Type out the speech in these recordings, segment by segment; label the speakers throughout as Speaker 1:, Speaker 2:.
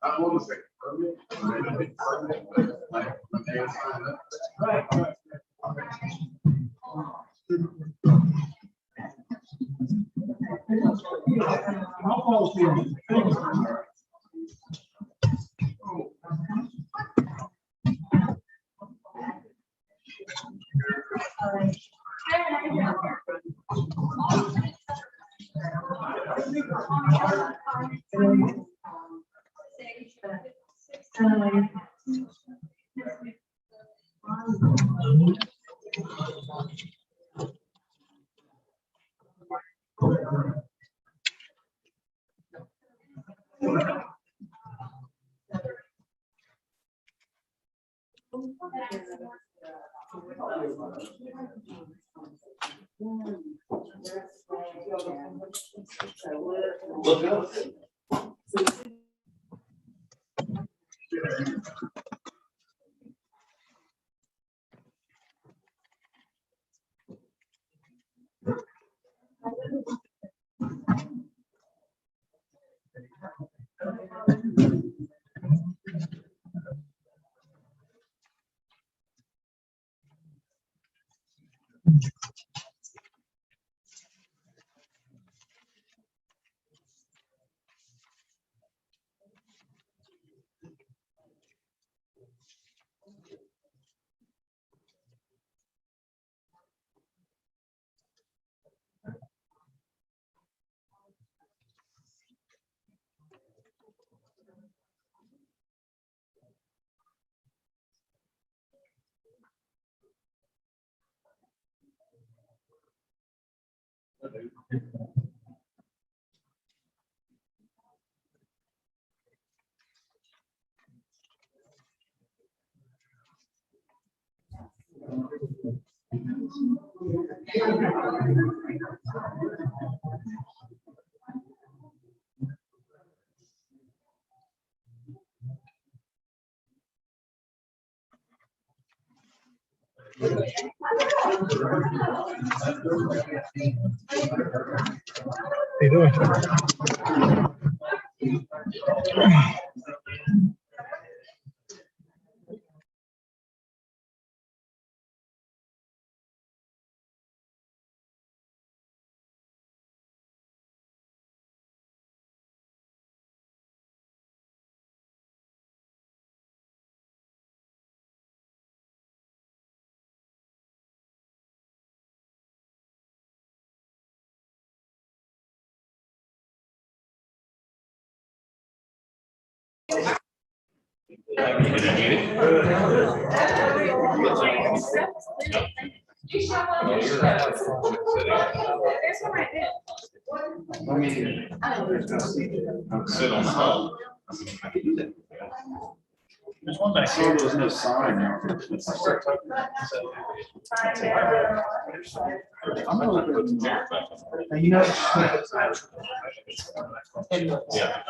Speaker 1: I want to say permit, but like when they sign up. Right. Look up.
Speaker 2: How you doing?
Speaker 1: Sit on top.
Speaker 2: There's one back
Speaker 1: So
Speaker 2: here.
Speaker 1: there's no sign now. I'm gonna look at the map.
Speaker 2: And you know.
Speaker 1: Yeah.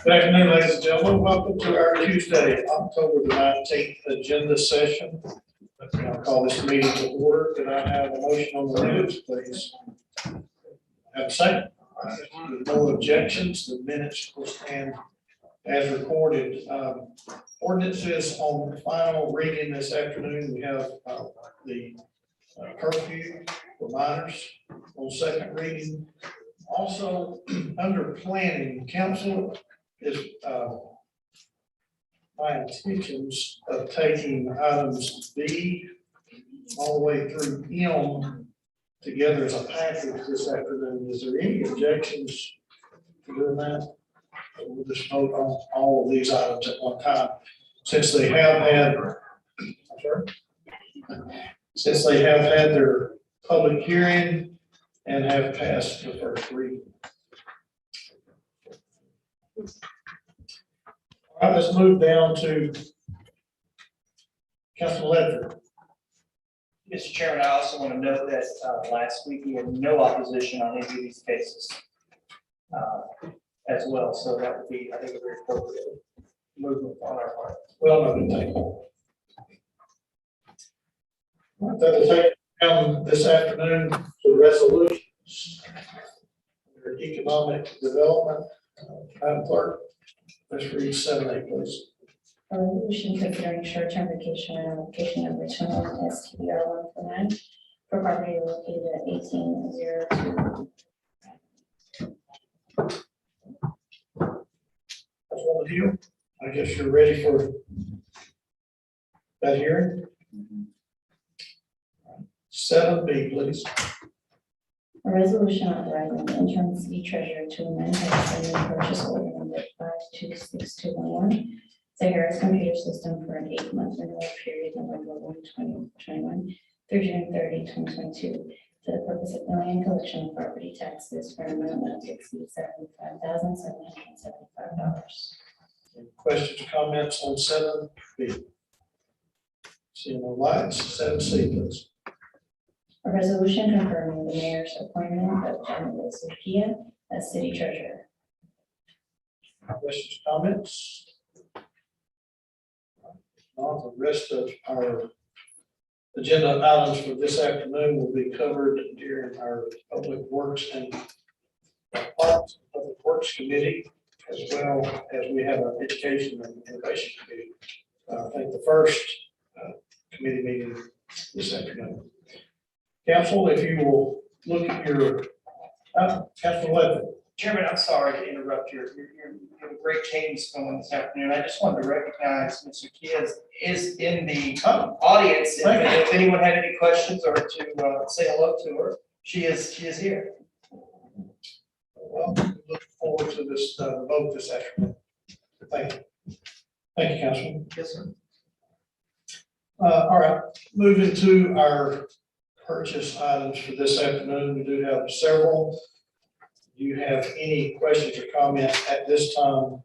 Speaker 2: Good afternoon, ladies and gentlemen. Welcome to our Tuesday, October the 19th agenda session. I'll call this meeting to order. Could I have a motion on the minutes, please? Have a second. With no objections, the minutes will stand as recorded. Ordinances on the final reading this afternoon. We have the curfew for minors on second reading. Also, under planning, council is my intentions of taking items B all the way through M together as a package this afternoon. Is there any objections to doing that? We'll just vote on all of these items at one time, since they have had, since they have had their public hearing and have passed the first reading. All right, let's move down to Councilman Ledford.
Speaker 3: Mr. Chairman, I also want to note that last week we had no opposition on any of these cases as well. So that would be, I think, a very appropriate movement on our part.
Speaker 2: Well noted, thank you. All right, that will take down this afternoon to resolutions. Under economic development, Madam Clerk, let's read 7A, please.
Speaker 4: A resolution considering short-term vacation application number 21 STBR 149 for property located at 1802.
Speaker 2: Councilwoman Hill, I guess you're ready for that hearing. 7B, please.
Speaker 4: A resolution authorizing the interim city treasurer to amend the purchase order number 526211 to Harris Computer System for an 8-month renewal period November 1, 2021 through June 30, 2022, for the purpose of billing and collection of property taxes for an amount not to exceed $75,775.
Speaker 2: Any questions or comments on 7B? Seeing no lights, 7C, please.
Speaker 4: A resolution confirming the mayor's appointment of John Lucia as city treasurer.
Speaker 2: Questions, comments? All the rest of our agenda items for this afternoon will be covered during our Public Works and Parks and Public Works Committee, as well as we have an Education and Innovation Committee. I think the first committee meeting this afternoon. Council, if you will look at your, Council Ledford.
Speaker 3: Chairman, I'm sorry to interrupt you have a great cadence going this afternoon. I just wanted to recognize Mr. Kia is in the audience. If anyone had any questions or to say hello to her, she is here.
Speaker 2: Well, looking forward to this vote this afternoon. Thank you. Thank you, Councilman.
Speaker 3: Yes, sir.
Speaker 2: All right, moving to our purchase items for this afternoon. We do have several. Do you have any questions or comments at this time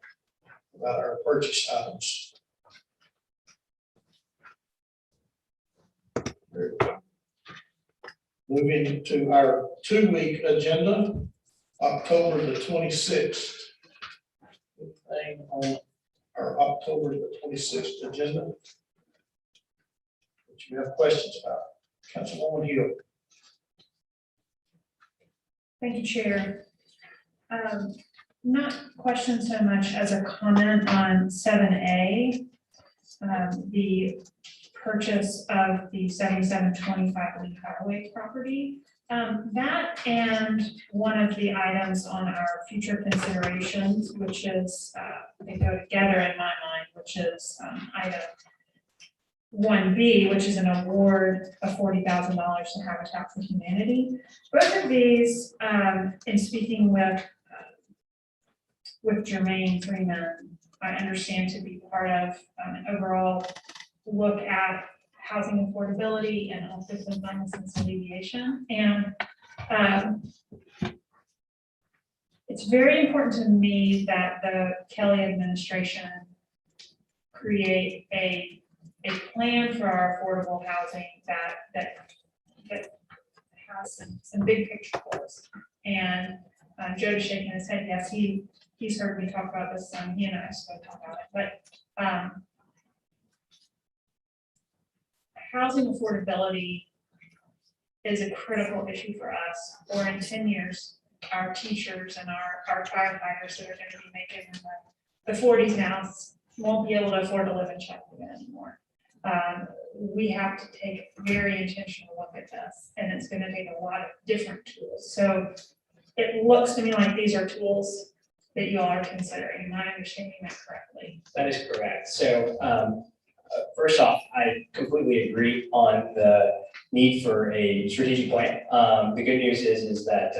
Speaker 2: about our purchase items? Very good. Moving to our 2-week agenda, October the 26th. Thing on our October the 26th agenda. That you have questions about. Councilwoman Hill.
Speaker 5: Thank you, Chair. Not questions so much as a comment on 7A, the purchase of the 7725 Lee Highway property. That and one of the items on our future considerations, which is, they go together in my mind, which is item 1B, which is an award of $40,000 to Habitat for Humanity. Both of these, in speaking with Jermaine Freeman, I understand to be part of an overall look at housing affordability and also some homelessness alleviation. And it's very important to me that the Kelly administration create a plan for our affordable housing that has some big picture goals. And Joe's shaking his head. Yes, he's heard me talk about this. He and I spoke about it. But housing affordability is a critical issue for us. Or in 10 years, our teachers and our firefighters that are going to be making in the 40s now won't be able to afford to live in Chattanooga anymore. We have to take a very intentional look at this, and it's going to take a lot of different tools. So it looks to me like these are tools that you all are considering. Am I understanding that correctly?
Speaker 6: That is correct. So first off, I completely agree on the need for a strategic plan. The good news is that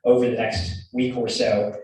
Speaker 6: over the next week or so,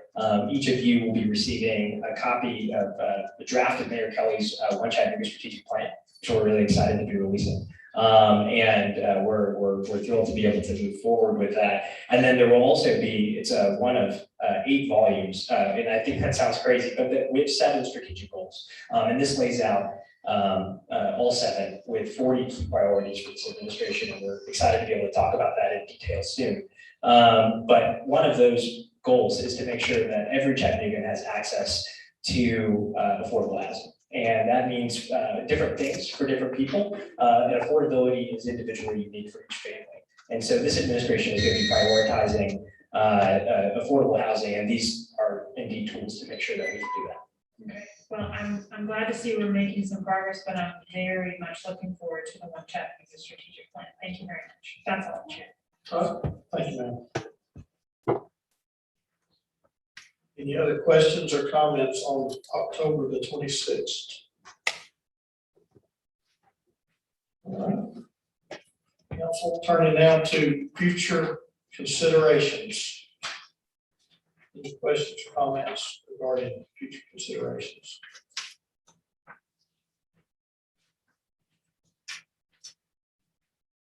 Speaker 6: each of you will be receiving a copy of the draft of Mayor Kelly's One Chattanooga strategic plan, which we're really excited to be releasing. We're thrilled to be able to move forward with that. And then there will also be, it's one of 8 volumes, and I think that sounds crazy, but we have 7 strategic goals. And this lays out all 7 with 40 key priorities for this administration, and we're excited to be able to talk about that in detail soon. But one of those goals is to make sure that every Chattanoogan has access to affordable housing. And that means different things for different people, and affordability is individually unique for each family. And so this administration is going to be prioritizing affordable housing, and these are indeed tools to make sure that we can do that.
Speaker 5: Okay, well, I'm glad to see we're making some progress, but I'm very much looking forward to the One Chattanooga strategic plan. Thank you very much. That's all, Chair.
Speaker 2: Thank you, ma'am. Any other questions or comments on October the 26th? All right. Council, turning now to future considerations. Any questions or comments regarding future considerations?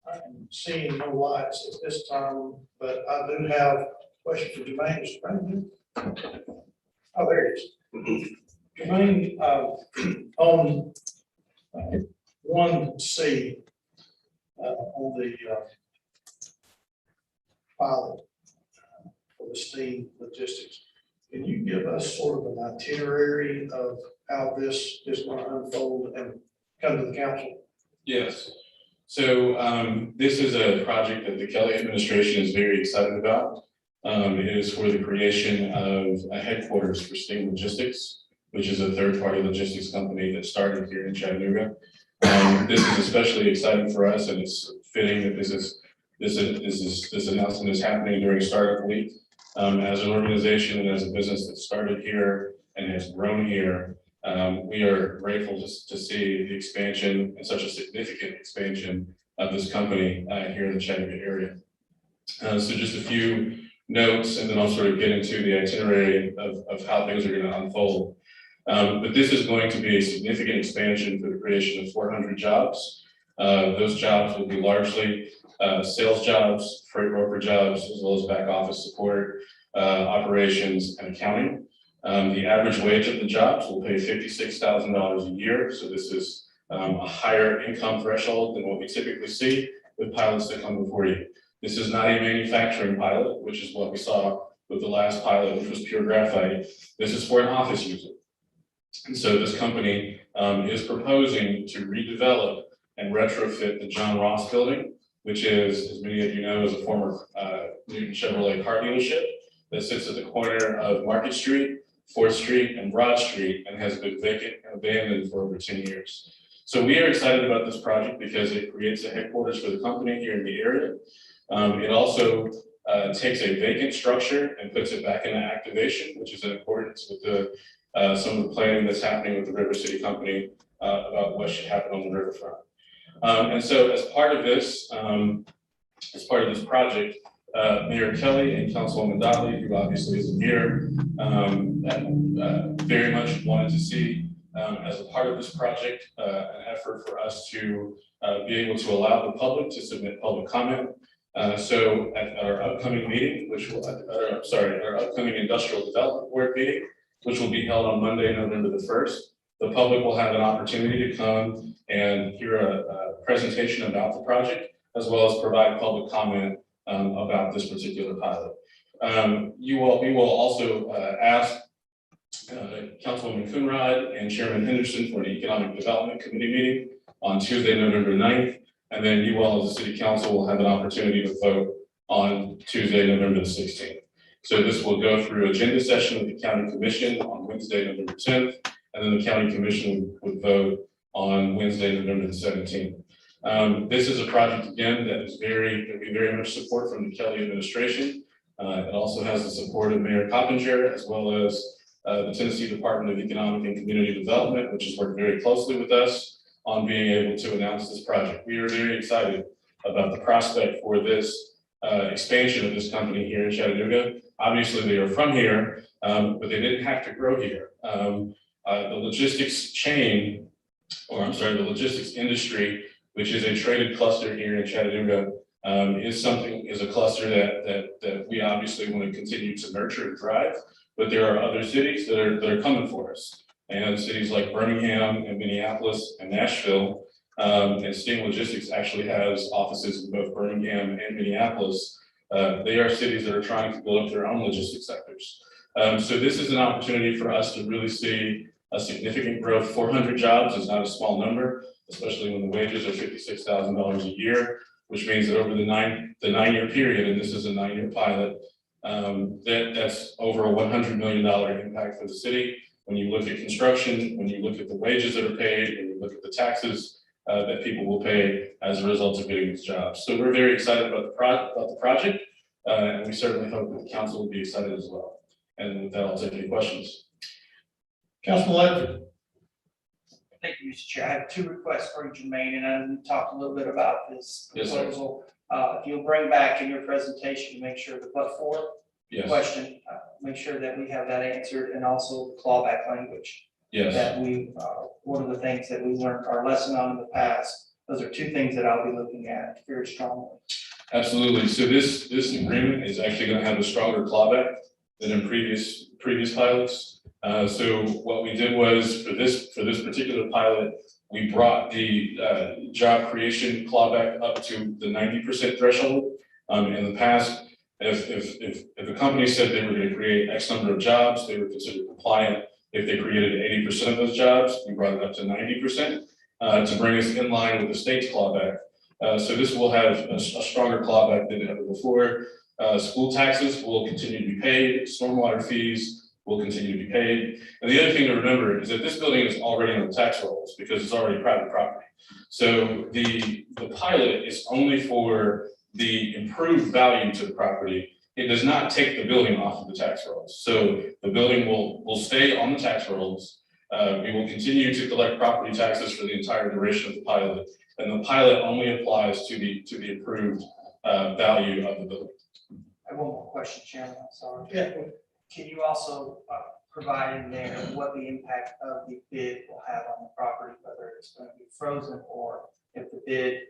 Speaker 2: I'm seeing no lights at this time, but I do have a question for Jermaine. Mr. Brandon. Oh, there it is. Jermaine, on 1C, on the pilot for the steam logistics, can you give us sort of an itinerary of how this is going to unfold and come to the council?
Speaker 7: Yes. So this is a project that the Kelly administration is very excited about. It is for the creation of a headquarters for Steam Logistics, which is a third-party logistics company that started here in Chattanooga. This is especially exciting for us, and it's fitting that this announcement is happening during Startup Week. As an organization and as a business that started here and has grown here, we are grateful to see the expansion and such a significant expansion of this company here in the Chattanooga area. So just a few notes, and then I'll sort of get into the itinerary of how things are going to unfold. But this is going to be a significant expansion for the creation of 400 jobs. Those jobs will be largely sales jobs, freight broker jobs, as well as back office support, operations, and accounting. The average wage of the jobs will pay $56,000 a year. So this is a higher income threshold than what we typically see with pilots that come before you. This is not a manufacturing pilot, which is what we saw with the last pilot, which was pure graphite. This is for an office user. And so this company is proposing to redevelop and retrofit the John Ross building, which is, as many of you know, is a former Newton Chevrolet car dealership that sits at the corner of Market Street, 4th Street, and Broad Street, and has been vacant and abandoned for over 10 years. So we are excited about this project because it creates a headquarters for the company here in the area. It also takes a vacant structure and puts it back into activation, which is in accordance with some of the planning that's happening with the River City Company about what should happen on the riverfront. And so as part of this project, Mayor Kelly and Councilwoman Dottley, who obviously isn't here, very much wanted to see as a part of this project an effort for us to be able to allow the public to submit public comment. So at our upcoming meeting, our upcoming Industrial Development Board meeting, which will be held on Monday, November the 1st, the public will have an opportunity to come and hear a presentation about the project, as well as provide public comment about this particular pilot. We will also ask Councilwoman Coonrod and Chairman Henderson for an Economic Development Committee meeting on Tuesday, November 9th. And then you all as a city council will have an opportunity to vote on Tuesday, November the 16th. So this will go through agenda session with the county commission on Wednesday, November 10th, and then the county commission would vote on Wednesday, November the 17th. This is a project, again, that we very much support from the Kelly administration. It also has the support of Mayor Coppinger, as well as the Tennessee Department of Economic and Community Development, which has worked very closely with us on being able to announce this project. We are very excited about the prospect for this expansion of this company here in Chattanooga. Obviously, they are from here, but they didn't have to grow here. The logistics the logistics industry, which is a traded cluster here in Chattanooga, is a cluster that we obviously want to continue to nurture and drive. But there are other cities that are coming for us. And cities like Birmingham and Minneapolis and Nashville, and Sting Logistics actually has offices in both Birmingham and Minneapolis. They are cities that are trying to build up their own logistics sectors. So this is an opportunity for us to really see a significant growth. 400 jobs is not a small number, especially when the wages are $56,000 a year, which means that over the nine-year period, and this is a 9-year pilot, that's over a $100 million impact for the city. When you look at construction, when you look at the wages that are paid, when you look at the taxes that people will pay as a result of getting these jobs. So we're very excited about the project, and we certainly hope that the council will be excited as well. And with that, I'll take any questions.
Speaker 2: Councilman Ledford.
Speaker 3: Thank you, Mr. Chair. I have 2 requests for you, Jermaine, and I talked a little bit about this
Speaker 7: Yes, sir.
Speaker 3: proposal. If you'll bring back in your presentation, make sure the but-for
Speaker 7: Yes,
Speaker 3: question, make sure that we have that answered, and also the clawback language.
Speaker 7: yes,
Speaker 3: That we, one of the things that we learned our lesson on in the past, those are 2 things that I'll be looking at very strongly.
Speaker 7: absolutely. So this agreement is actually going to have a stronger clawback than in previous pilots. So what we did was for this particular pilot, we brought the job creation clawback up to the 90% threshold. In the past, if a company said they were going to create X number of jobs, they were considered compliant. If they created 80% of those jobs, we brought it up to 90% to bring us in line with the state's clawback. So this will have a stronger clawback than ever before. School taxes will continue to be paid. Stormwater fees will continue to be paid. And the other thing to remember is that this building is already on the tax rolls because it's already private property. So the pilot is only for the improved value to the property. It does not take the building off of the tax rolls. So the building will stay on the tax rolls. We will continue to collect property taxes for the entire duration of the pilot. And the pilot only applies to the improved value of the building.
Speaker 3: I have one more question, Chairman, I'm sorry.
Speaker 2: Yeah.
Speaker 3: Can you also provide in there what the impact of the bid will have on the property, whether it's going to be frozen or if the bid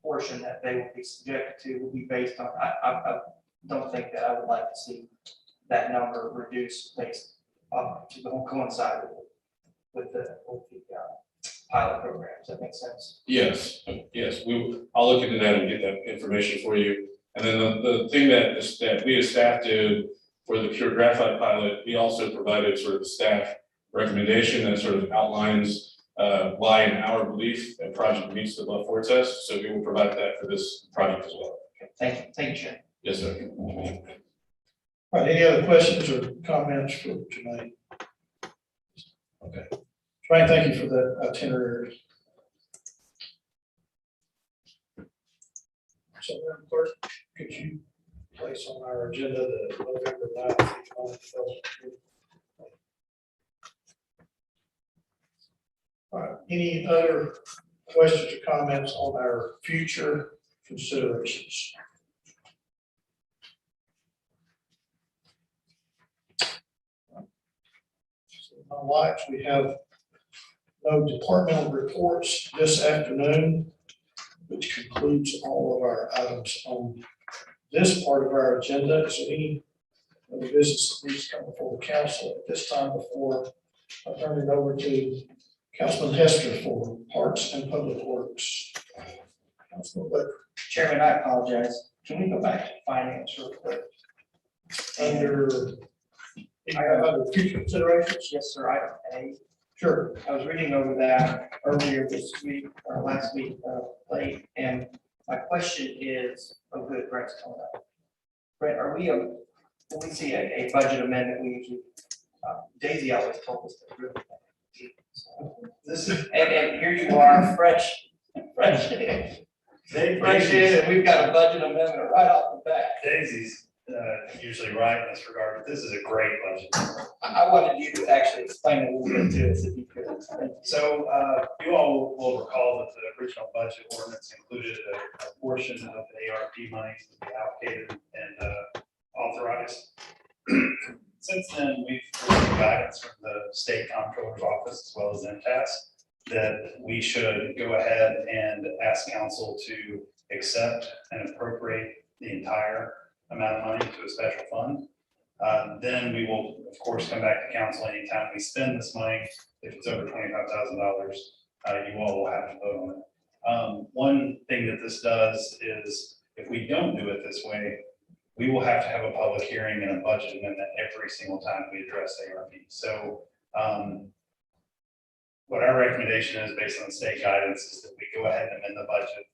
Speaker 3: portion that they will be subjected to will be based on, I don't think that I would like to see that number reduced based on, to coincide with the pilot program. Does that make sense?
Speaker 7: Yes, I'll look into that and get that information for you. And then the thing that we as staff did for the pure graphite pilot, we also provided sort of a staff recommendation that sort of outlines why in our belief that project meets the but-for test. So we will provide that for this project as well.
Speaker 3: Okay, thank you, Chair.
Speaker 7: Yes, sir.
Speaker 2: All right, any other questions or comments for Jermaine? Okay. Jermaine, thank you for the itinerary. So, Madam Clerk, could you place on our agenda the November 9th? All right, any other questions or comments on our future considerations? On lights, we have no departmental reports this afternoon, which concludes all of our items on this part of our agenda. Is there any other business that needs to come before the council at this time before I turn it over to Councilman Hester for Parks and Public Works? Councilman Ledford.
Speaker 3: Chairman, I apologize. Can we go back to finance real quick?
Speaker 2: Under future considerations?
Speaker 3: Yes, sir. Item A.
Speaker 2: Sure.
Speaker 3: I was reading over that earlier this week or last week, late, and my question is, oh, good, Brent's coming up. Brent, are we, when we see a budget amendment, we usually, Daisy always told us to really. This is, and here you are, fresh in, and we've got a budget amendment right off the bat.
Speaker 8: Daisy's usually right in this regard, but this is a great budget.
Speaker 3: I wanted you to actually explain a little bit to us if you could.
Speaker 8: So you all will recall that the original budget ordinance included a portion of the ARP money to be allocated and authorized. Since then, we've received guidance from the state comptroller's office as well as MTS that we should go ahead and ask council to accept and appropriate the entire amount of money to a special fund. Then we will, of course, come back to council anytime we spend this money. If it's over $25,000, you all will have to vote on it. One thing that this does is if we don't do it this way, we will have to have a public hearing and a budget amendment every single time we address ARP. So what our recommendation is based on state guidance is that we go ahead and amend the budget,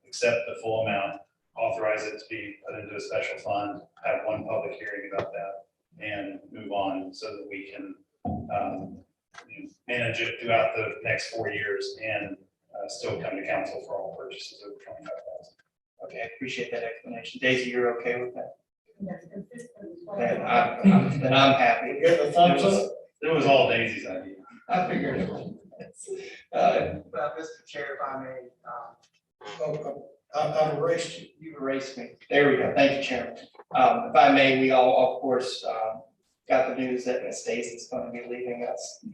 Speaker 8: accept the full amount, authorize it to be put into a special fund, have one public hearing about that, and move on so that we can manage it throughout the next 4 years and still come to council for all purchases over 25,000.
Speaker 3: Okay, I appreciate that explanation. Daisy, you're okay with that?
Speaker 4: That's
Speaker 3: Then I'm happy.
Speaker 2: You got the thumbs up?
Speaker 8: It was all Daisy's idea.
Speaker 3: I figured it was.
Speaker 9: Mr. Chair, if I may,
Speaker 2: I've erased you.
Speaker 3: You erased me. There we go. Thank you, Chairman. If I may, we all, of course, got the news that Ms. Stacy's going to be leaving us. Do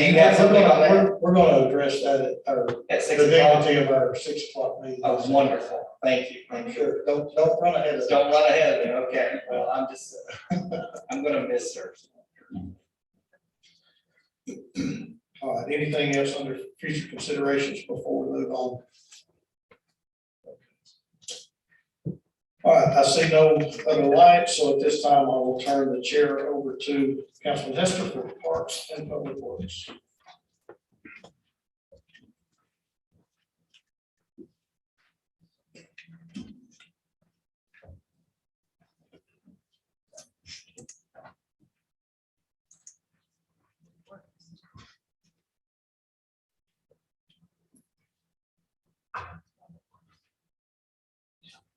Speaker 3: you have something on that?
Speaker 2: We're going to address that at our,
Speaker 3: At
Speaker 2: the
Speaker 3: 6 o'clock?
Speaker 2: dignity of our 6 o'clock meeting.
Speaker 3: Oh, wonderful. Thank you. Thank you.
Speaker 2: Sure, don't run ahead of that.
Speaker 3: Don't run ahead of me. Okay. Well, I'm just, I'm going to miss her.
Speaker 2: All right, anything else under future considerations before we move on? All right, I see no other lights, so at this time I will turn the chair over to Councilman Hester for Parks and Public Works.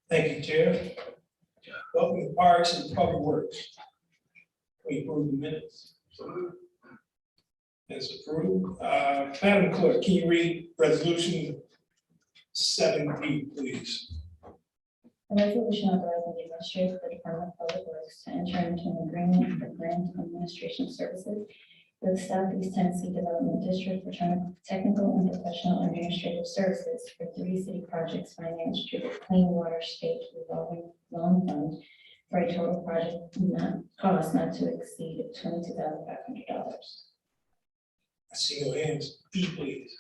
Speaker 10: Thank you, Chair. Welcome to Parks and Public Works. We approve the minutes. It's approved. Madam Clerk, can you read resolution 7B, please?
Speaker 4: A resolution authorizing the administrator of the Department of Public Works to enter into an agreement for grant administration services with Southeast Tennessee Development District for technical and professional administrative services for 3 city projects financed through the Clean Water State Revolving Loan Fund for a total project cost not to exceed $22,500.
Speaker 10: I see your hands. E, please.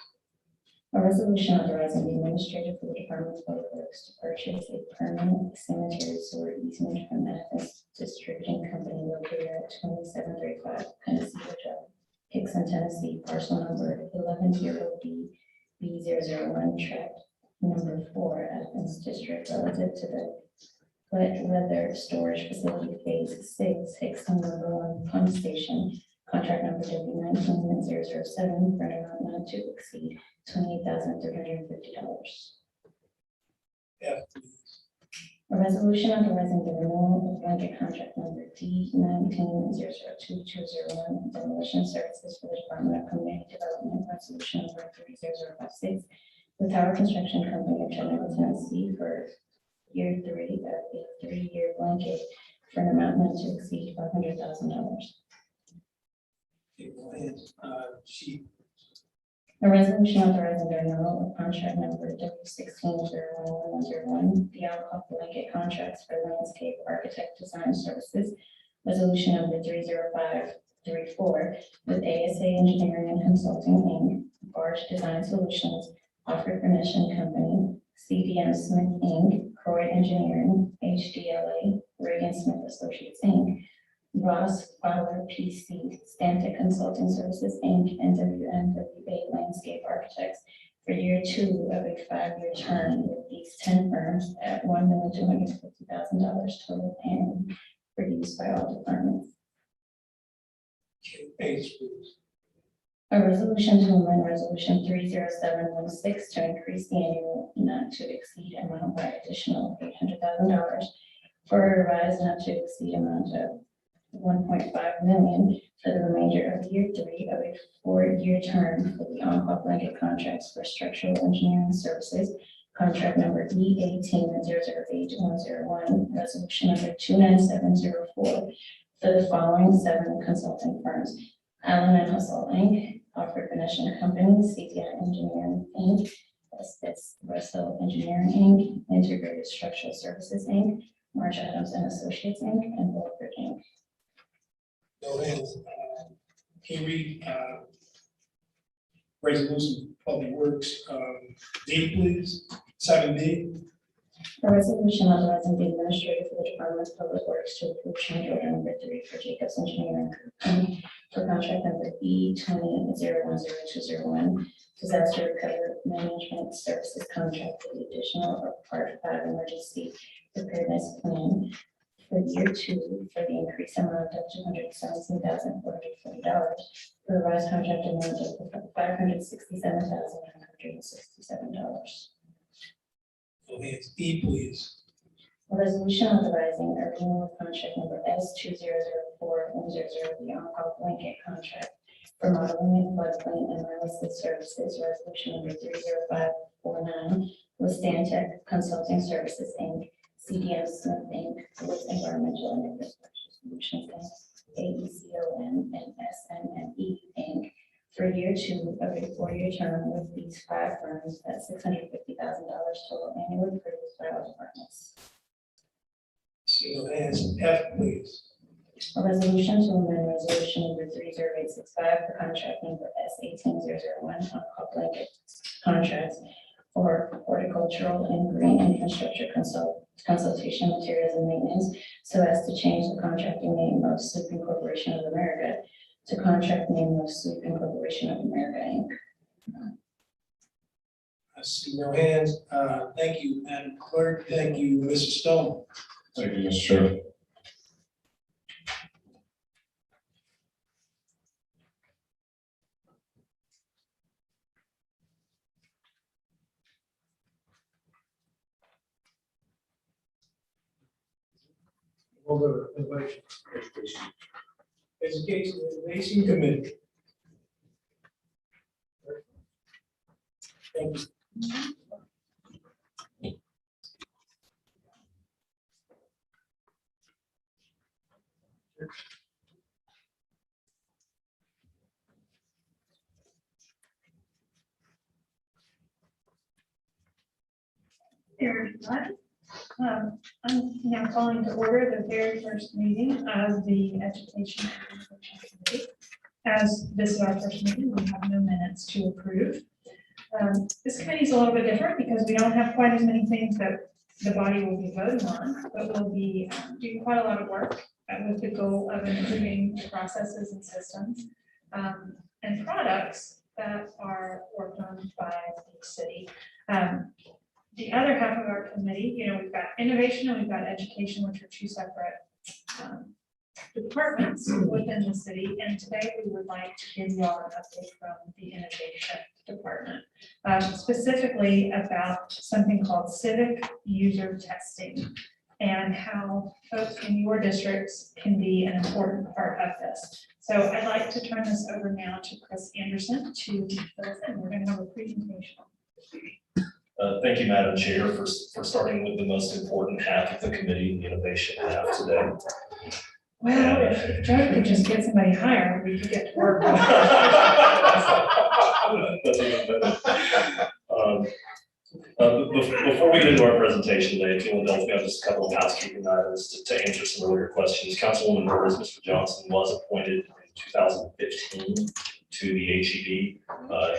Speaker 4: A resolution authorizing the administrator for the Department of Public Works to purchase a permanent sanitary sewer easement from Athens Distributing Company located at 2735 Tennessee Drive, Hickson, Tennessee, parcel number 110B001, tract number 4, Athens District, relative to the wet weather storage facility phase 6, Hickson number 1 pump station, contract number W19-007, for an amount not to exceed $28,350.
Speaker 10: F.
Speaker 4: A resolution authorizing the renewal of blanket contract number D19-002-201 demolition services for the Department of Community Development, resolution number 30056, with Tower Construction Company of Chattanooga, Tennessee, for year 3 of a 3-year blanket for an amount not to exceed $500,000.
Speaker 10: G.
Speaker 4: A resolution authorizing the renewal of contract number W16-01101, the alcohol blanket contracts for landscape architect design services, resolution number 30534, with ASA Engineering and Consulting, Inc., Barge Design Solutions, Offered Permission Company, CDM Smith, Inc., Croy Engineering, HDLA, Reagan Smith Associates, Inc., Ross Fowler PC, Stantec Consulting Services, Inc., and WNWA Landscape Architects for year 2 of a 5-year term with these 10 firms at $1,250,000 total annually for use by all departments.
Speaker 10: H, please.
Speaker 4: A resolution to amend resolution 30716 to increase the annual not to exceed amount by additional $800,000 for a revised not to exceed amount of $1.5 million for the remainder of year 3 of a 4-year term for the on-call blanket contracts for structural engineering services, contract number E18-008101, resolution number 29704, for the following 7 consulting firms: Allen and Hustle, Inc., Offered Permission Company, CDI Engineering, Inc., Espresso Engineering, Inc., Integrated Structural Services, Inc., Marsh Adams and Associates, Inc., and Wilford, Inc.
Speaker 10: No hands. Can you read, resolution of Public Works, D, please? 7D.
Speaker 4: A resolution authorizing the administrator for the Department of Public Works to approve change order number 3 for Jacobs Engineering Group, Inc. for contract number E20-010201, disaster recovery management services contract for the additional or part 5 emergency preparedness plan for year 2 for the increased amount of $217,440 for revised contract amount of $567,967.
Speaker 10: No hands. E, please.
Speaker 4: A resolution authorizing a renewal of contract number S2004-100, the on-call blanket contract for modeling and floodplain analysis services, resolution number 30549, with Stantec Consulting Services, Inc., CDM Smith, Inc., with Environmental and Infrastructure Solutions, Inc., AECOM, and SMME, Inc., for year 2 of a 4-year term with these 5 firms at $650,000 total annually for the fire departments.
Speaker 10: See no hands. F, please.
Speaker 4: A resolution to amend resolution number 30865 for contract number S18001 on call blanket contracts for horticultural and green infrastructure consultation materials and maintenance, so as to change the contracting name of Civic Corporation of America to contract name of Civic Corporation of America, Inc.
Speaker 10: I see no hands. Thank you, Madam Clerk. Thank you, Mr. Stone.
Speaker 7: Thank you, Mr. Chair.
Speaker 10: Over innovation. Education and Innovation Committee. Thank you.
Speaker 5: Everyone. I'm now calling to order the very first meeting of the Education and Innovation Committee. As this is our first meeting, we have no minutes to approve. This committee is a little bit different because we don't have quite as many things that the body will be voting on, but we'll be doing quite a lot of work with the goal of improving the processes and systems and products that are worked on by the city. The other half of our committee, we've got innovation and we've got education, which are 2 separate departments within the city. And today we would like to give you all an update from the innovation department, specifically about something called Civic user testing and how folks in your districts can be an important part of this. So I'd like to turn this over now to Chris Anderson to fill us in. We're going to have a presentation.
Speaker 11: Thank you, Madam Chair, for starting with the most important half of the committee, the innovation half today.
Speaker 5: Well, if Joe could just get somebody hired, we could get to work.
Speaker 11: That's even better. Before we get into our presentation today, if you'll indulge me, I have just a couple of housekeeping items to answer some earlier questions. Councilwoman Burris, Mr. Johnson was appointed in 2015 to the HEB.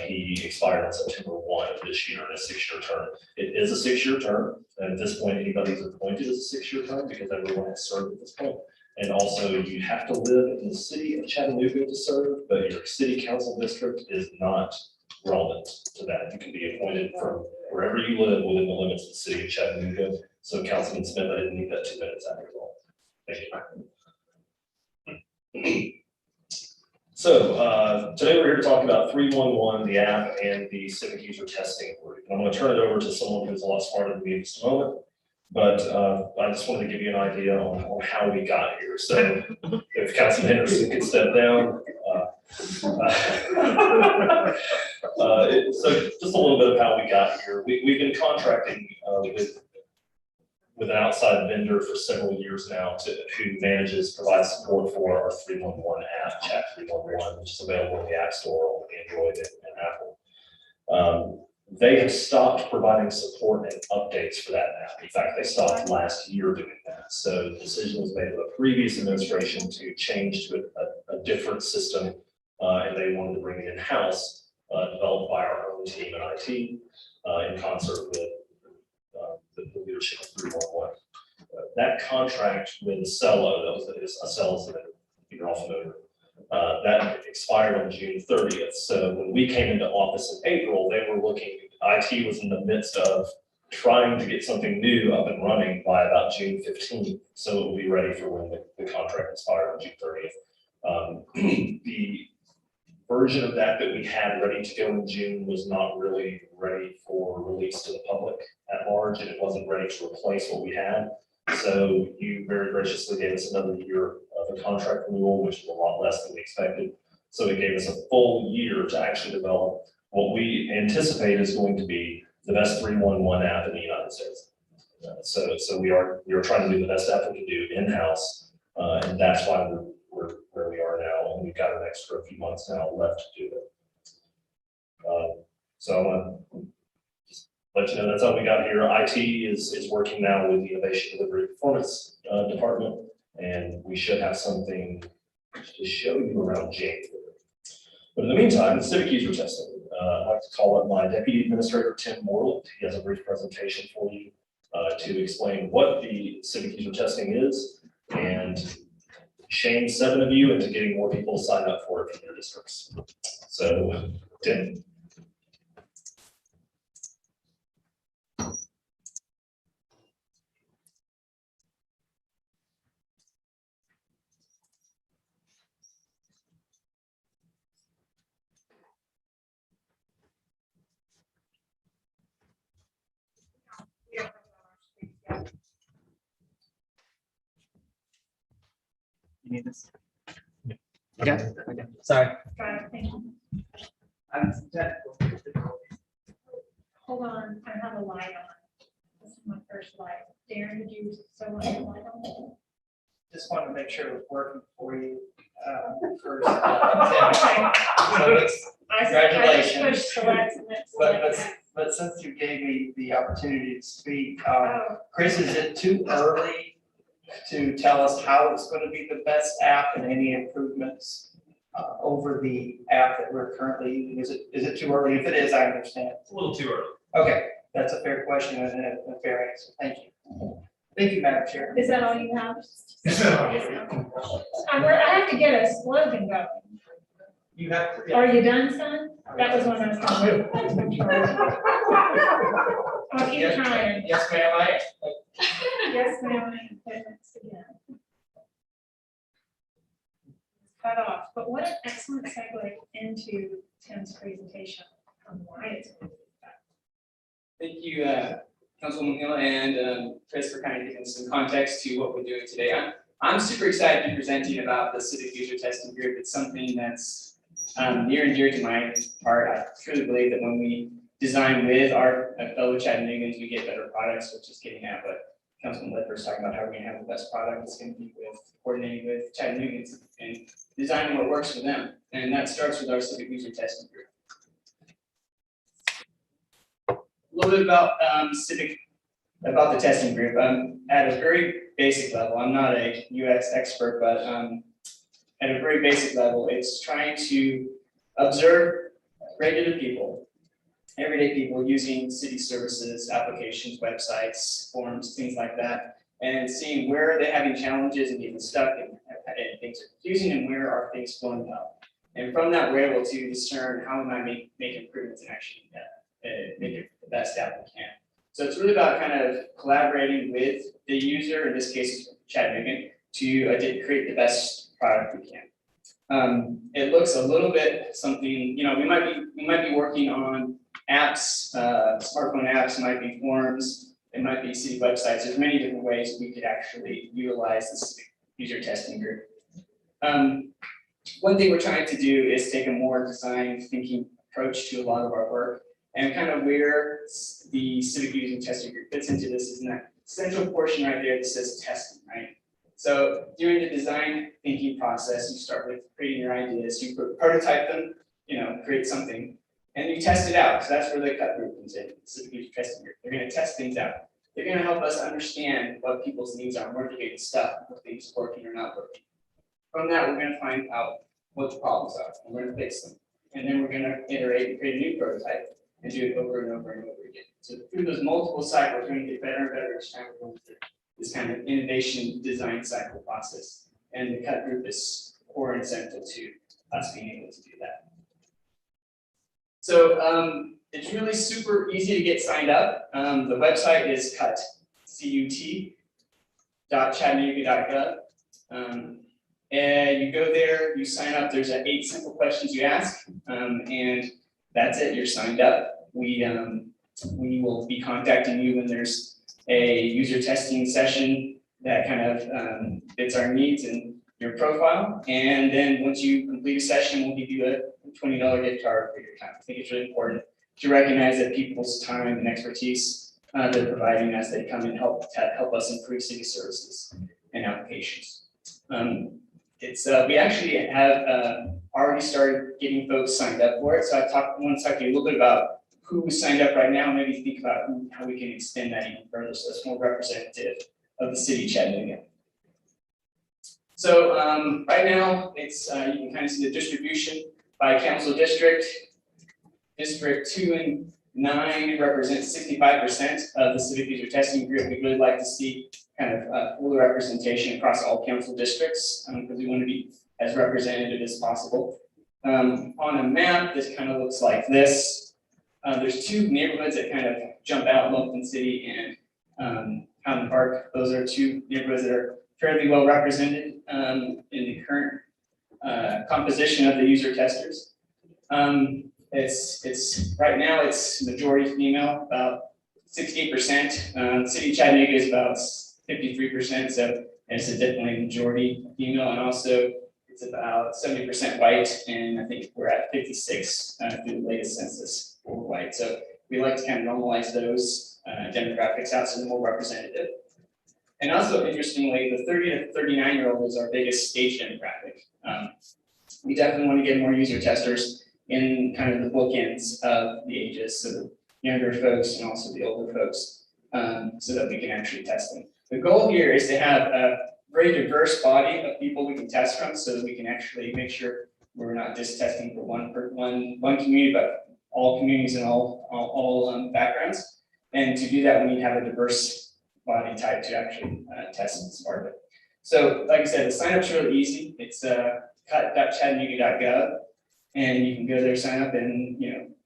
Speaker 11: He expired on September 1 of this year in a 6-year term. It is a 6-year term, and at this point, anybody who's appointed is a 6-year term because everyone has served at this point. And also, you have to live in the city of Chattanooga to serve, but your city council district is not relevant to that. You can be appointed from wherever you live within the limits of the city of Chattanooga. So Councilman Smith, I didn't need that 2 minutes after all. Thank you. So today we're here to talk about 311, the app, and the Civic user testing group. I'm going to turn it over to someone who's a lot smarter than me in just a moment, but I just wanted to give you an idea on how we got here. So if Councilman Henderson could step down. So just a little bit of how we got here. We've been contracting with an outside vendor for several years now who provides support for our 311 app, Chat 311, which is available in the App Store on Android and Apple. They have stopped providing support and updates for that now. In fact, they stopped last year doing that. So the decision was made with the previous administration to change to a different system, and they wanted to bring it in-house, developed by our own team in IT, in concert with the leadership of 311. That contract with Cello, that was a Cello that you're all familiar with, that expired on June 30th. So when we came into office in April, they were looking, IT was in the midst of trying to get something new up and running by about June 15th. So it will be ready for when the contract expired on June 30th. The version of that we had ready to go in June was not really ready for release to the public at large, and it wasn't ready to replace what we had. So you very graciously gave us another year of a contract renewal, which is a lot less than we expected. So it gave us a full year to actually develop what we anticipate is going to be the best 311 app in the United States. So we are trying to do the best app we can do in-house, and that's why we're where we are now, and we've got an extra few months now left to do it. So I want to just let you know that's all we got here. IT is working now with the Innovation Delivery Performance Department, and we should have something to show you around January. But in the meantime, civic user testing. I'd like to call up my Deputy Administrator, Tim Morland. He has a brief presentation for you to explain what the civic user testing is and shame 7 of you into getting more people signed up for it from your districts. So, Tim.
Speaker 3: You need this? Yeah, okay, sorry.
Speaker 5: Got it, thank you.
Speaker 3: I'm technical.
Speaker 5: Hold on, I have a light on. This is my first light. Darren, did you still want the light on?
Speaker 3: Just wanted to make sure it was working for you. First.
Speaker 5: Okay.
Speaker 3: So it's,
Speaker 5: I
Speaker 3: Congratulations.
Speaker 5: just pushed select and then
Speaker 3: but,
Speaker 5: select.
Speaker 3: but since you gave me the opportunity to speak,
Speaker 5: Oh,
Speaker 3: Chris, is it too early to tell us how it's going to be the best app and any improvements over the app that we're currently using? Is it too early? If it is, I understand.
Speaker 11: It's a little too early.
Speaker 3: Okay, that's a fair question and a fair answer. Thank you. Thank you, Madam Chair.
Speaker 5: is that all you have? I have to get a slogan going.
Speaker 3: You have.
Speaker 5: Are you done, son? That was when I was talking. I'll keep
Speaker 3: Yes,
Speaker 5: trying.
Speaker 3: Yes, ma'am, I am.
Speaker 5: Yes, ma'am, I can put next again. Cut off, but what an excellent segue into Tim's presentation on why it's.
Speaker 12: Thank you, Councilwoman Hill and Chris, for kind of giving some context to what we're doing today. I'm super excited to be presenting about the Civic User Testing Group. It's something that's near and dear to my heart. I truly believe that when we design with our fellow Chattanoogan's, we get better products, which is getting at what Councilman Ledford is talking about, how we're going to have the best product. It's going to be with coordinating with Chattanoogan's and designing what works for them. And that starts with our Civic User Testing Group. A little bit about about the testing group. At a very basic level, I'm not a UX expert, but at a very basic level, it's trying to observe regular people, everyday people using city services, applications, websites, forms, things like that, and seeing where they're having challenges and getting stuck and things are confusing and where are things flowing well. And from that, we're able to discern how we might make improvements and actually make it the best app we can. So it's really about kind of collaborating with the user, in this case, Chattanooga, to create the best product we can. It looks a little bit something, you know, we might be working on apps, smartphone apps, might be forms, it might be city websites. There's many different ways we could actually utilize this user testing group. One thing we're trying to do is take a more design thinking approach to a lot of our work, and kind of where the Civic User Testing Group fits into this is in that central portion right there that says testing, right? So during the design thinking process, you start with creating your ideas, you prototype them, you know, create something, and you test it out, so that's where the cut group comes in, Civic user testing group. They're gonna test things out. They're gonna help us understand what people's needs are, where they're getting stuck, what things are working or not working. From that, we're gonna find out what the problems are, and we're gonna fix them. And then we're gonna iterate and create a new prototype and do it over and over and over again. So through those multiple cycles, we're gonna get better and better each time we're going through this kind of innovation design cycle process. And the cut group is core and central to us being able to do that. So it's really super easy to get signed up. The website is cut.chattanooga.gov. And you go there, you sign up, there's 8 simple questions you ask, and that's it, you're signed up. We will be contacting you when there's a user testing session that kind of fits our needs and your profile. And then once you complete a session, we'll give you a $20 gift card for your time. I think it's really important to recognize that people's time and expertise they're providing as they come and help us improve city services and applications. We actually have already started getting folks signed up for it. So I want to talk to you a little bit about who signed up right now, maybe think about how we can extend that even further so it's more representative of the city of Chattanooga. So right now, it's you can kind of see the distribution by council district. District 2 and 9 represent 65% of the civic user testing group. We'd really like to see kind of full representation across all council districts because we want to be as representative as possible. On a map, this kind of looks like this. There's 2 neighborhoods that kind of jump out, Loveland City and Highland Park. Those are 2 neighborhoods that are fairly well represented in the current composition of the user testers. It's right now it's majority female, about 68%. City of Chattanooga is about 53%, so it's a definitely majority female, and also it's about 70% white, and I think we're at 56 through the latest census for white. So we like to kind of normalize those demographics out so they're more representative. And also, interestingly, the 30 to 39-year-old is our biggest stage demographic. We definitely want to get more user testers in kind of the bookends of the ages, so the younger folks and also the older folks, so that we can actually test them. The goal here is to have a very diverse body of people we can test from, so that we can actually make sure we're not just testing for one community, but all communities and all backgrounds. And to do that, we need to have a diverse body type to actually test as part of it. So, like I said, the sign up's really easy. It's cut.chattanooga.gov, and you can go there, sign up in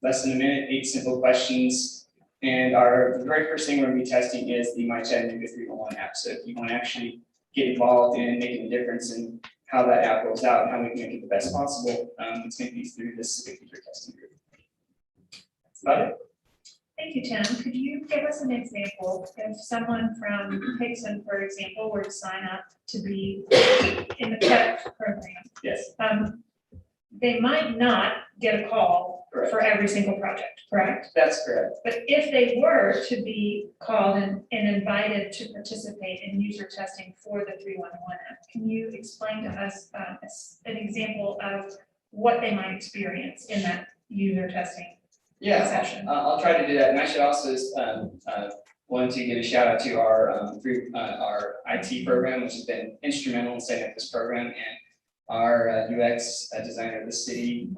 Speaker 12: less than a minute. 8 simple questions. And the very first thing we're going to be testing is the My Chattanooga 311 app. So if you want to actually get involved in making a difference in how that app rolls out and how we can make it the best possible, it's going to be through this civic user testing group. That's about it.
Speaker 5: Thank you, Tim. Could you give us an example? If someone from Hickson, for example, were to sign up to be in the PEP program,
Speaker 12: Yes.
Speaker 5: They might not get a call
Speaker 12: Correct.
Speaker 5: for every single project, correct?
Speaker 12: That's correct.
Speaker 5: But if they were to be called and invited to participate in user testing for the 311 app, can you explain to us an example of what they might experience in that user testing session?
Speaker 12: I'll try to do that. And I should also want to give a shout out to our IT program, which has been instrumental in setting up this program, and our UX designer of the city,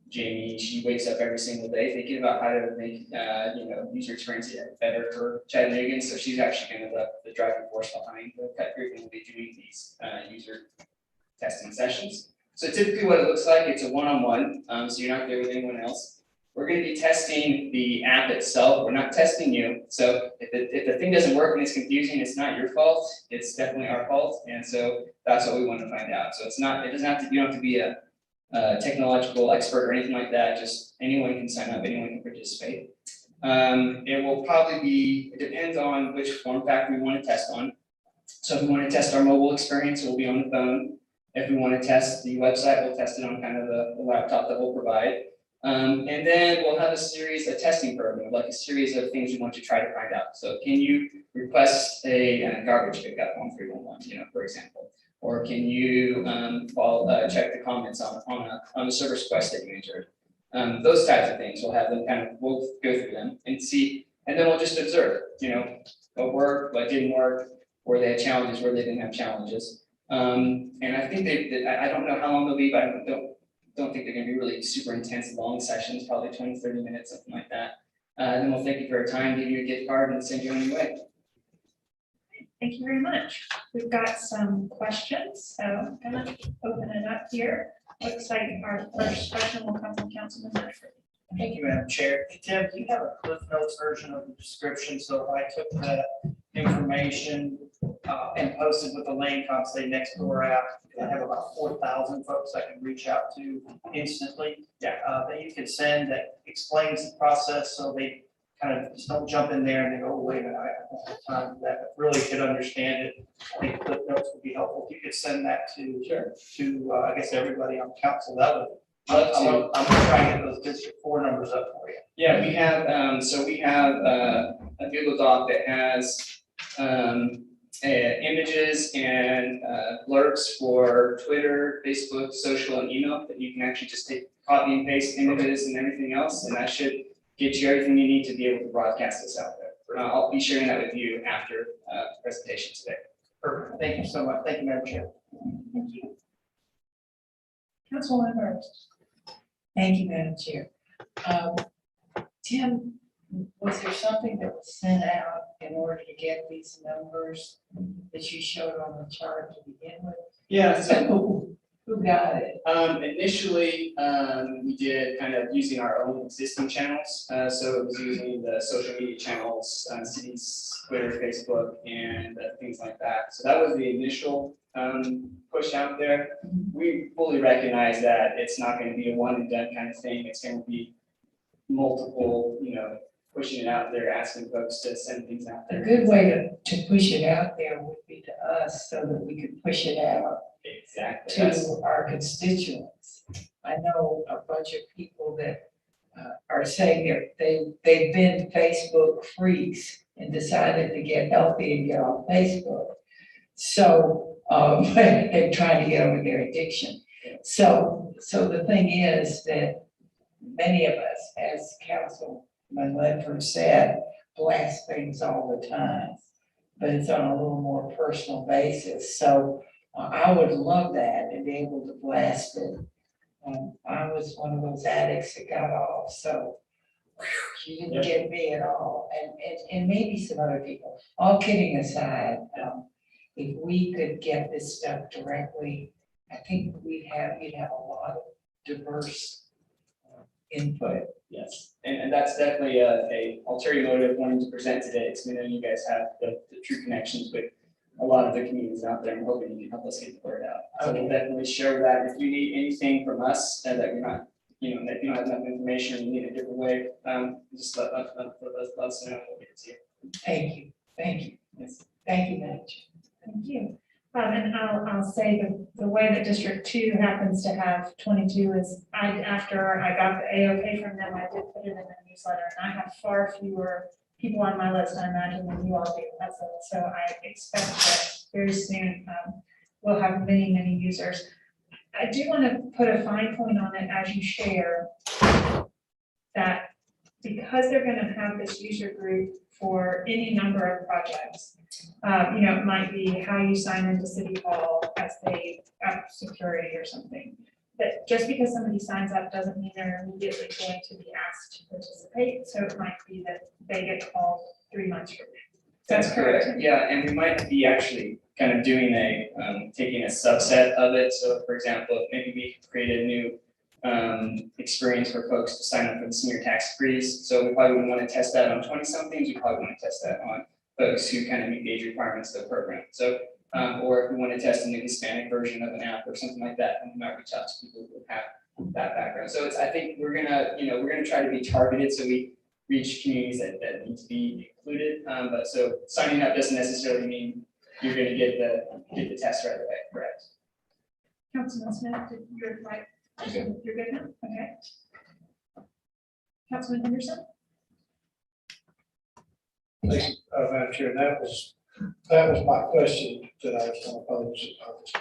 Speaker 12: Jamie. She wakes up every single day thinking about how to make user experience better for Chattanooga. So she's actually kind of the driving force behind the cut group, and we'll be doing these user testing sessions. So typically, what it looks like, it's a one-on-one. So you're not there with anyone else. We're going to be testing the app itself. We're not testing you. So if the thing doesn't work and it's confusing, it's not your fault. It's definitely our fault. And so that's what we want to find out. So it doesn't have to, you don't have to be a technological expert or anything like that. Just anyone can sign up, anyone can participate. It will probably be, it depends on which form factor we want to test on. So if we want to test our mobile experience, it will be on the phone. If we want to test the website, we'll test it on kind of the laptop that we'll provide. And then we'll have a testing program, like a series of things we want to try to find out. So can you request a garbage pickup on 311, for example? Or can you check the comments on a service request that you entered? those types of things. We'll have them we'll go through them and see, and then we'll just observe, what worked, what didn't work, where they had challenges, where they didn't have challenges. And I think I don't know how long they'll be, but I don't think they're gonna be really super intense, long sessions, probably 20, 30 minutes, something like that. Then we'll thank you for your time, give you a gift card and send you on your way.
Speaker 5: Thank you very much. We've got some questions, so I'm gonna open it up here. Looks like our first question will come from Councilman Medford.
Speaker 3: Thank you, Madam Chair. Tim, do you have a Cliff Notes version of the description? So if I took the information and posted with the Lane Say Next Door app, I have about 4,000 folks I can reach out to instantly. Yeah. That you can send that explains the process so they kind of just don't jump in there and they go, oh, wait a minute, I don't have time for that, but really could understand it. I think Cliff Notes would be helpful. If you could send that to I guess everybody on council, that would. I'm trying to get those District 4 numbers up for you.
Speaker 12: Yeah, we have, a Google Doc that has, images and alerts for Twitter, Facebook, social, and email that you can actually just take, copy and paste images and everything else, and that should get you everything you need to be able to broadcast this out there. I'll be sharing that with you after the presentation today.
Speaker 3: Perfect. Thank you so much. Thank you, Madam Chair.
Speaker 5: Thank you. Councilwoman Burns.
Speaker 13: Thank you, Madam Chair. Tim, was there something that was sent out in order to get these numbers that you showed on the chart to begin with?
Speaker 12: Yeah,
Speaker 13: So who got it?
Speaker 12: Initially, we did kind of using our own existing channels. So it was using the social media channels, City's Twitter, Facebook, and things like that. So that was the initial push out there. We fully recognize that it's not going to be a one and done kind of thing. It's going to be multiple, pushing it out there, asking folks to send things out
Speaker 13: A
Speaker 12: there.
Speaker 13: good way to push it out there would be to us so that we could push it out
Speaker 12: Exactly. That's-
Speaker 13: to our constituents. I know a bunch of people that are saying they've been Facebook freaks and decided to get healthy and get off Facebook. So they're trying to get over their addiction. So the thing is that many of us, as Councilman Ledford said, blast things all the time, but it's on a little more personal basis. So I would love that and be able to blast it. I was one of those addicts that got off, so you didn't get me at all, and maybe some other people. All kidding aside, if we could get this stuff directly, I think you'd have a lot of diverse input.
Speaker 12: Yes, and that's definitely a ulterior motive wanting to present today, because we know you guys have the true connections with a lot of the communities out there. I'm hoping you can help us get the word out. So we'll definitely share that. If you need anything from us that you're not, that you don't have enough information, you need a different way, just let us know. We'll get it to you.
Speaker 13: Thank you.
Speaker 12: Yes.
Speaker 13: Thank you, Madam Chair.
Speaker 5: Thank you. And I'll say the way that District 2 happens to have 22 is after I got the AOK from them, I did put it in the newsletter, and I have far fewer people on my list, I imagine, than you all do. So I expect that very soon we'll have many, many users. I do want to put a fine point on it as you share that because they're going to have this user group for any number of projects. It might be how you sign into City Hall as they have security or something. But just because somebody signs up doesn't mean they're immediately going to be asked to participate. So it might be that they get called 3 months from now.
Speaker 12: That's correct. Yeah, and we might be actually kind of doing taking a subset of it. So for example, maybe we could create a new experience for folks to sign up for the senior tax freeze. So we probably wouldn't want to test that on 20-somethings. We probably want to test that on folks who kind of meet the age requirements of the program. So, or if we want to test a new Hispanic version of an app or something like that, then we might reach out to people who have that background. So I think we're gonna try to be targeted so we reach communities that need to be included. But so signing up doesn't necessarily mean you're going to get the test right away. Correct.
Speaker 5: Councilman Smith, you're right. You're good now? Okay. Councilman Henderson?
Speaker 2: Thank you, Madam Chair. That was my question that I was going to pose.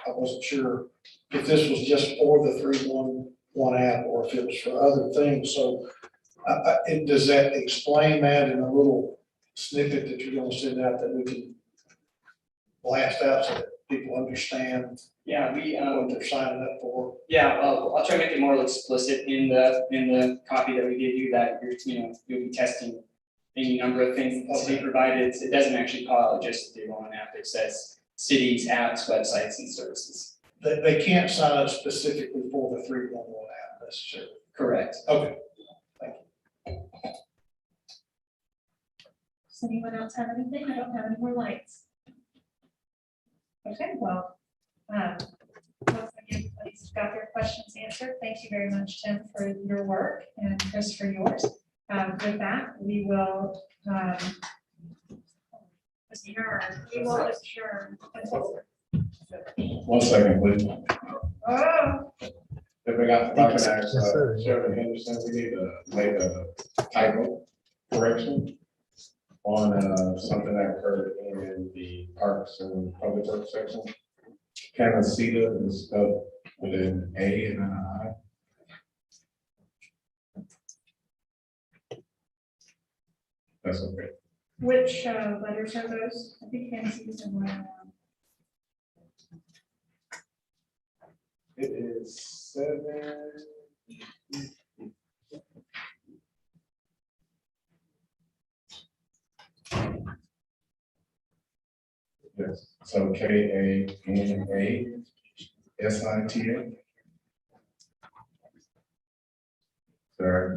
Speaker 2: I wasn't sure if this was just for the 3-1 one app or if it was for other things. So does that explain that in a little snippet that you're gonna send out that we can blast out so that people understand
Speaker 12: Yeah, we,
Speaker 2: what they're signing up for?
Speaker 12: yeah, I'll try to make it more explicit in the copy that we give you, that you'll be testing any number of things that the city provided. It doesn't actually call out just the one app, it says cities, apps, websites, and services.
Speaker 2: They can't sign up specifically for the 311 app necessarily.
Speaker 12: Correct.
Speaker 2: Okay.
Speaker 5: Does anyone else have anything? I don't have any more lights. Okay, well, looks like everybody's got their questions answered. Thank you very much, Tim, for your work, and Chris for yours. With that, we will adjourn. We will adjourn.
Speaker 7: 1 second, please.
Speaker 5: Oh,
Speaker 7: If we got, if I can ask, Sheriff Henderson, we need to make a typo correction on, something that occurred in the parks and public works section. Canacita is spelled with an A and an I. That's okay.
Speaker 5: which letters are those? I think Tennessee's in one.
Speaker 7: It is 7. Yes, so KANASITA. Sorry.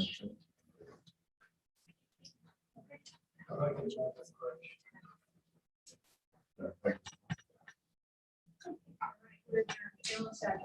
Speaker 5: Return, second.